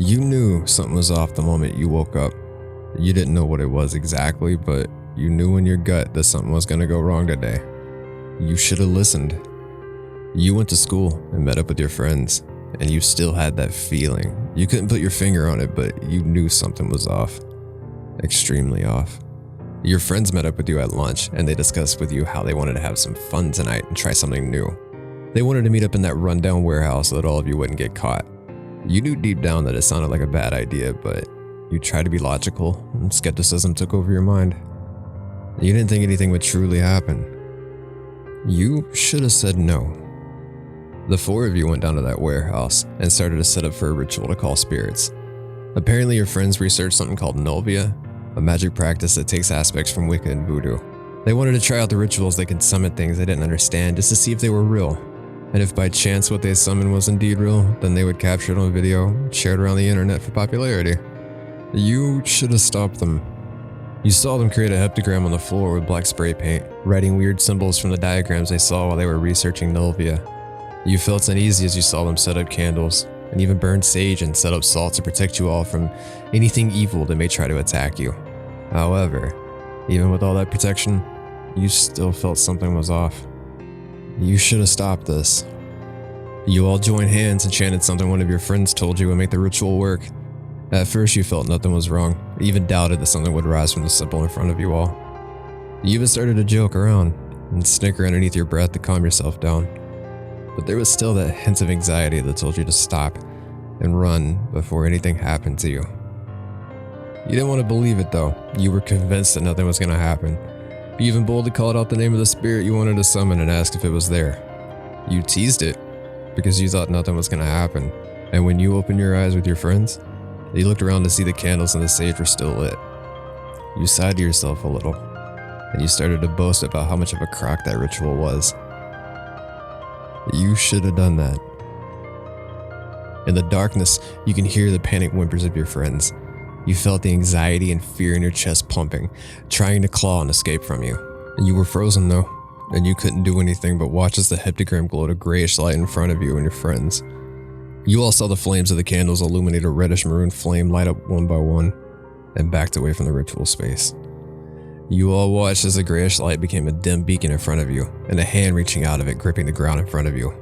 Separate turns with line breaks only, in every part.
You knew something was off the moment you woke up. You didn't know what it was exactly, but you knew in your gut that something was going to go wrong today. You should have listened. You went to school and met up with your friends, and you still had that feeling. You couldn't put your finger on it, but you knew something was off. Extremely off. Your friends met up with you at lunch, and they discussed with you how they wanted to have some fun tonight and try something new. They wanted to meet up in that rundown warehouse so that all of you wouldn't get caught. You knew deep down that it sounded like a bad idea, but you tried to be logical, and skepticism took over your mind. You didn't think anything would truly happen. You should have said no. The four of you went down to that warehouse and started to set up for a ritual to call spirits. Apparently your friends researched something called Nulvia, a magic practice that takes aspects from Wicca and Voodoo. They wanted to try out the rituals they could summon things they didn't understand just to see if they were real. And if by chance what they summoned was indeed real, then they would capture it on video and share it around the internet for popularity. You should have stopped them. You saw them create a heptagram on the floor with black spray paint, writing weird symbols from the diagrams they saw while they were researching Nulvia. You felt uneasy as you saw them set up candles, and even burn sage and set up salt to protect you all from anything evil that may try to attack you. However, even with all that protection, you still felt something was off. You should have stopped this. You all joined hands and chanted something one of your friends told you would make the ritual work. At first you felt nothing was wrong, even doubted that something would rise from the symbol in front of you all. You even started to joke around and snicker underneath your breath to calm yourself down. But there was still that hint of anxiety that told you to stop and run before anything happened to you. You didn't want to believe it though. You were convinced that nothing was going to happen. You even boldly called out the name of the spirit you wanted to summon and asked if it was there. You teased it because you thought nothing was going to happen. And when you opened your eyes with your friends, you looked around to see the candles and the sage were still lit. You sighed to yourself a little, and you started to boast about how much of a crock that ritual was. You should have done that. In the darkness, you can hear the panic whimpers of your friends. You felt the anxiety and fear in your chest pumping, trying to claw and escape from you. And you were frozen though, and you couldn't do anything but watch as the heptagram glowed a grayish light in front of you and your friends. You all saw the flames of the candles illuminate a reddish-maroon flame light up one by one, and backed away from the ritual space. You all watched as the grayish light became a dim beacon in front of you, and a hand reaching out of it gripping the ground in front of you.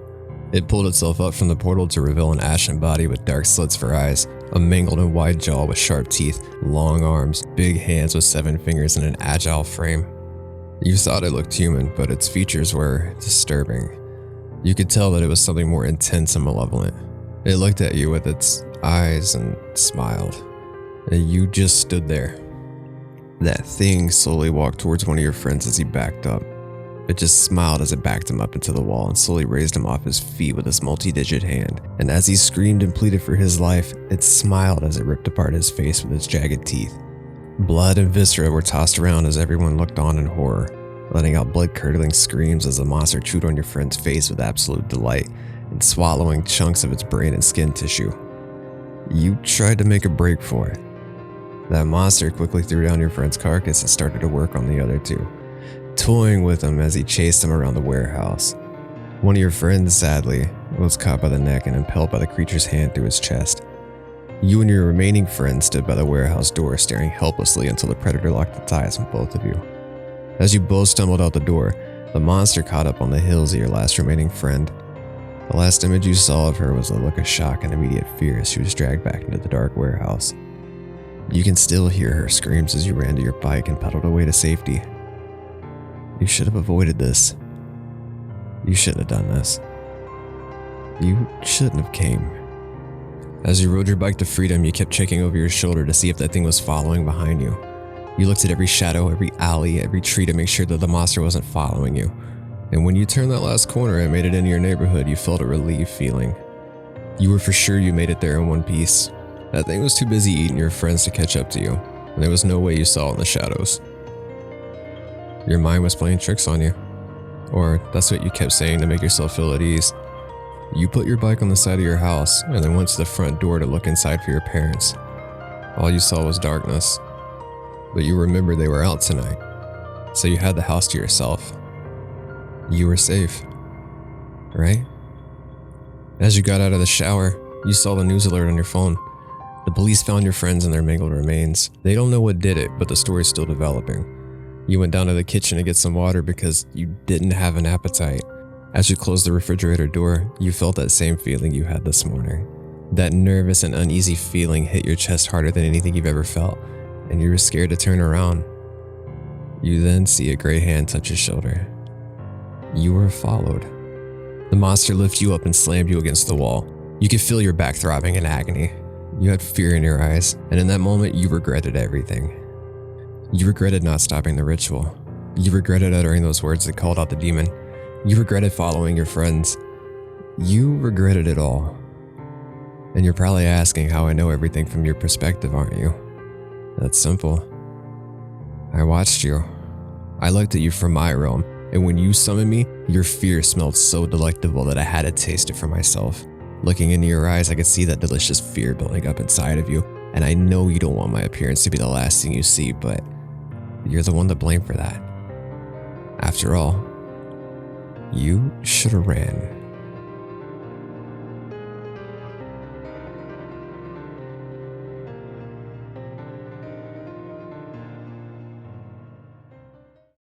It pulled itself up from the portal to reveal an ashen body with dark slits for eyes, a mangled and wide jaw with sharp teeth, long arms, big hands with 7 fingers, and an agile frame. You thought it looked human, but its features were disturbing. You could tell that it was something more intense and malevolent. It looked at you with its eyes and smiled, and you just stood there. That thing slowly walked towards one of your friends as he backed up. It just smiled as it backed him up into the wall and slowly raised him off his feet with its multi-digit hand. And as he screamed and pleaded for his life, it smiled as it ripped apart his face with its jagged teeth. Blood and viscera were tossed around as everyone looked on in horror, letting out blood-curdling screams as the monster chewed on your friend's face with absolute delight and swallowing chunks of its brain and skin tissue. You tried to make a break for it. That monster quickly threw down your friend's carcass and started to work on the other two, toying with him as he chased him around the warehouse. One of your friends, sadly, was caught by the neck and impaled by the creature's hand through his chest. You and your remaining friend stood by the warehouse door staring helplessly until the predator locked the ties on both of you. As you both stumbled out the door, the monster caught up on the heels of your last remaining friend. The last image you saw of her was a look of shock and immediate fear as she was dragged back into the dark warehouse. You can still hear her screams as you ran to your bike and pedaled away to safety. You should have avoided this. You shouldn't have done this. You shouldn't have came. As you rode your bike to freedom, you kept checking over your shoulder to see if that thing was following behind you. You looked at every shadow, every alley, every tree to make sure that the monster wasn't following you. And when you turned that last corner and made it into your neighborhood, you felt a relieved feeling. You were for sure you made it there in one piece. That thing was too busy eating your friends to catch up to you, and there was no way you saw it in the shadows. Your mind was playing tricks on you. Or that's what you kept saying to make yourself feel at ease. You put your bike on the side of your house and then went to the front door to look inside for your parents. All you saw was darkness. But you remembered they were out tonight, so you had the house to yourself. You were safe, right? As you got out of the shower, you saw the news alert on your phone. The police found your friends and their mangled remains. They don't know what did it, but the story's still developing. You went down to the kitchen to get some water because you didn't have an appetite. As you closed the refrigerator door, you felt that same feeling you had this morning. That nervous and uneasy feeling hit your chest harder than anything you've ever felt, and you were scared to turn around. You then see a gray hand touch your shoulder. You were followed. The monster lifted you up and slammed you against the wall. You could feel your back throbbing in agony. You had fear in your eyes, and in that moment, you regretted everything. You regretted not stopping the ritual. You regretted uttering those words that called out the demon. You regretted following your friends. You regretted it all. And you're probably asking how I know everything from your perspective, aren't you? That's simple. I watched you. I looked at you from my realm, and when you summoned me, your fear smelled so delectable that I had to taste it for myself. Looking into your eyes, I could see that delicious fear building up inside of you, and I know you don't want my appearance to be the last thing you see, but you're the one to blame for that. After all, you should have ran.